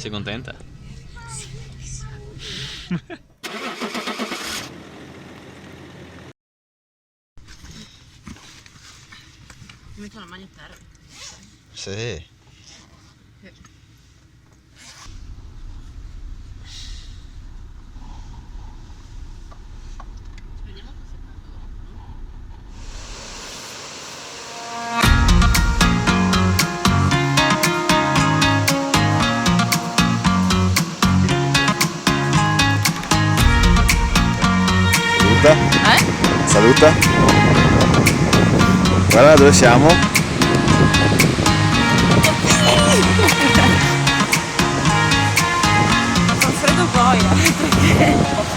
Sei contenta? Mi metto la maglia a terra. Sì. Vediamo cosa è tanto dopo, no? Saluta. Saluta. Guarda dove siamo. Fa freddo poi, perché?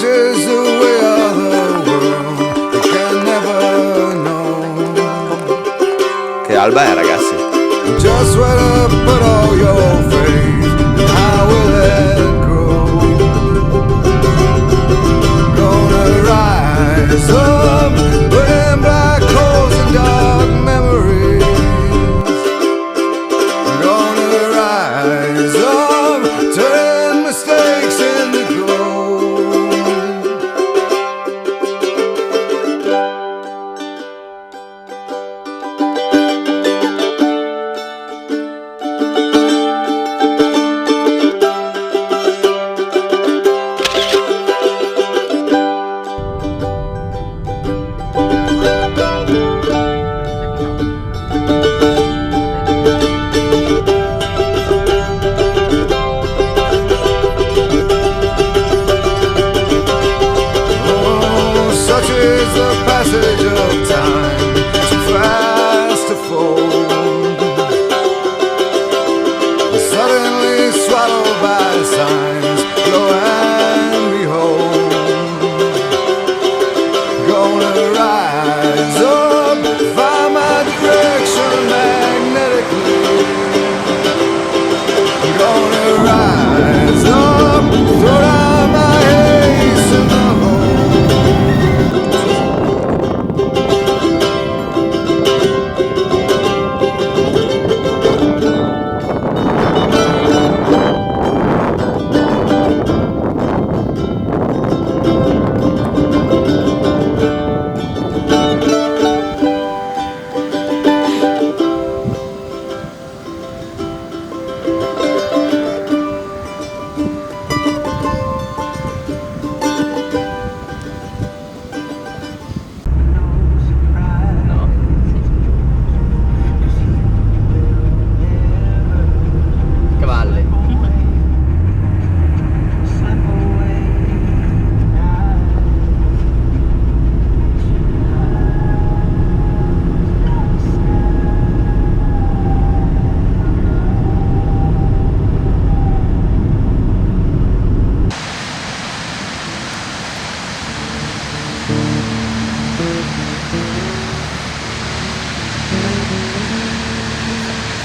Such is the way of the world, you can never know. Che alba è, ragazzi? Just where to put all your faith, and how will it grow? Gonna rise up, burning black holes and dark memories. Gonna rise up, turn mistakes into gold. Such is the passage of time, too fast to fold. Suddenly swallowed by signs, lo and behold. Gonna rise up, find my direction magnetically. Gonna rise up, throw down my ace in the hole. Cavalli.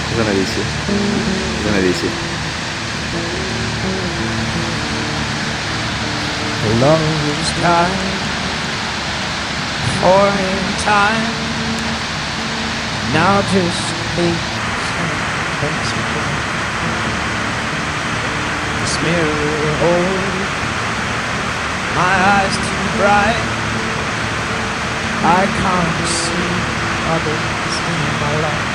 Cosa ne dici? Cosa ne dici? Longest time for in time. Now just aches and thanks for this mirror old. My eyes too bright. I can't see others in my life.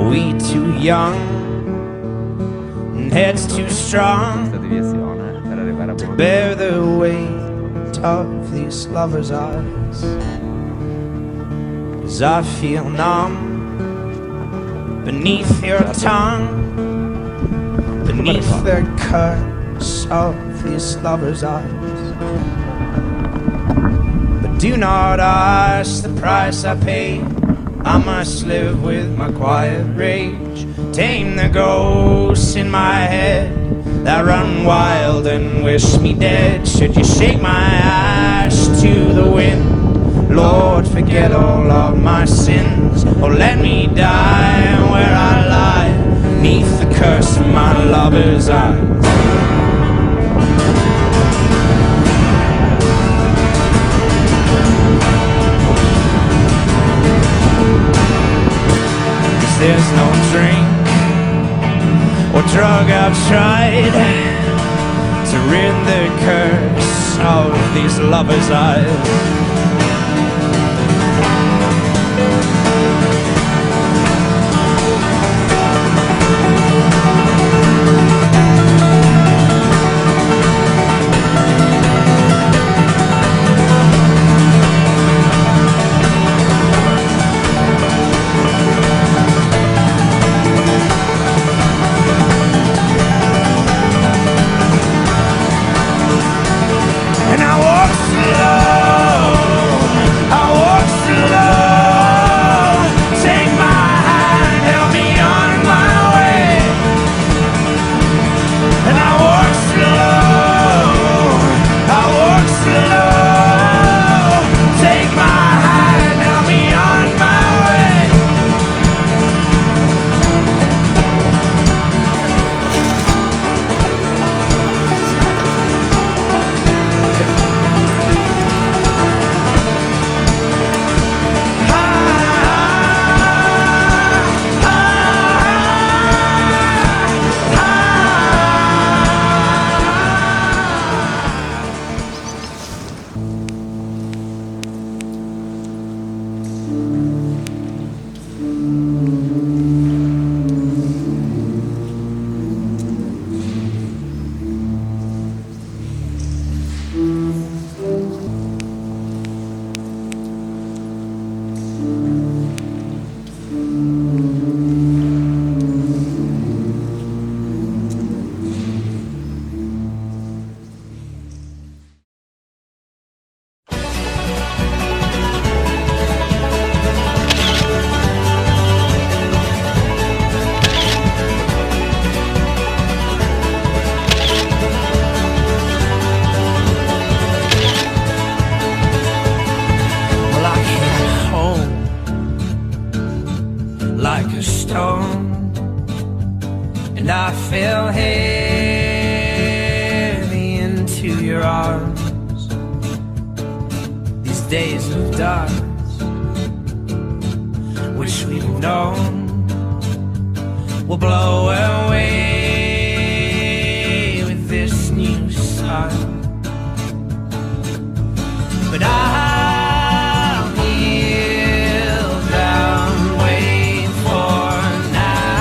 We too young and heads too strong Questa deviazione per arrivare a bordo. bear the weight of these lovers' eyes. As I feel numb beneath your tongue, beneath the curse of these lovers' eyes. But do not ask the price I pay. I must live with my quiet rage, tame the ghosts in my head that run wild and wish me dead. Should you shake my ash to the wind, Lord, forget all of my sins, or let me die where I lie, neath the curse of my lover's eyes. There's no drink or drug I've tried to rid the curse of these lovers' eyes. And I walk slow like a stone, and I fell heavy into your arms. These days of dust, which we've known, will blow away with this new sun. But I'll kneel down, wait for now.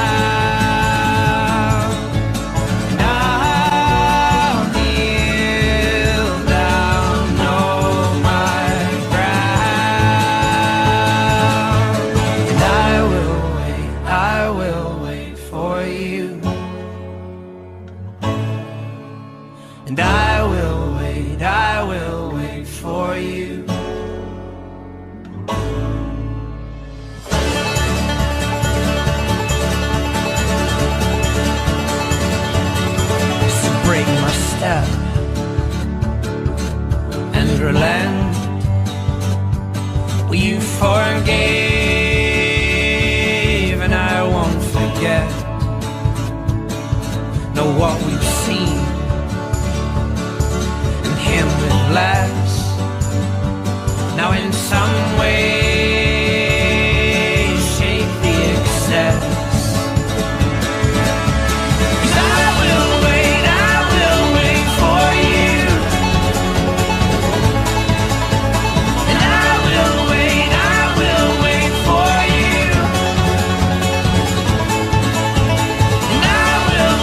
And I'll kneel down, know my ground. And I will wait for you. And I will wait for you. So break my step and relent. Well, you forgave and I won't forget. Know what we've seen and him with less. Now in some way shape the excess. 'Cause I will wait for you. And I will wait for you. And I will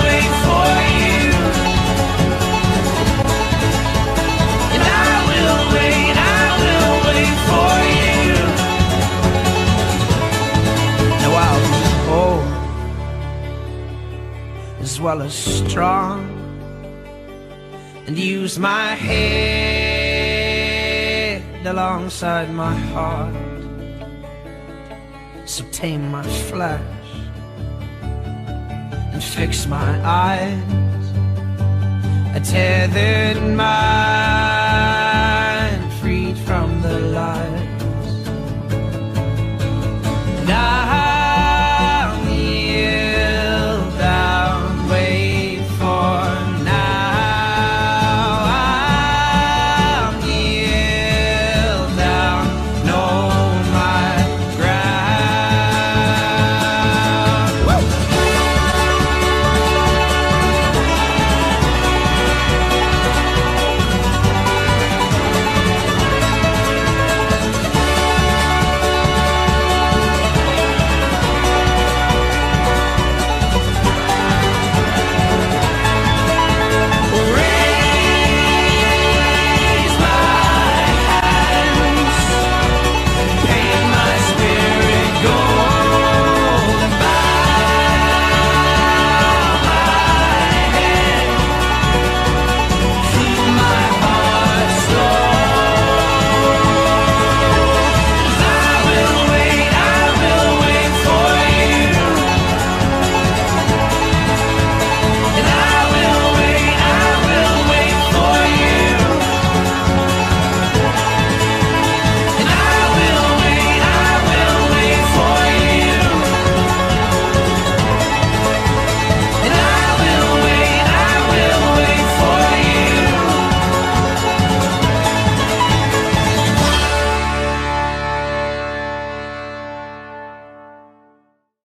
wait for you. And I will wait for you. Now I'll be old as well as strong, and use my head alongside my heart. So tame my flesh and fix my eyes. I tethered my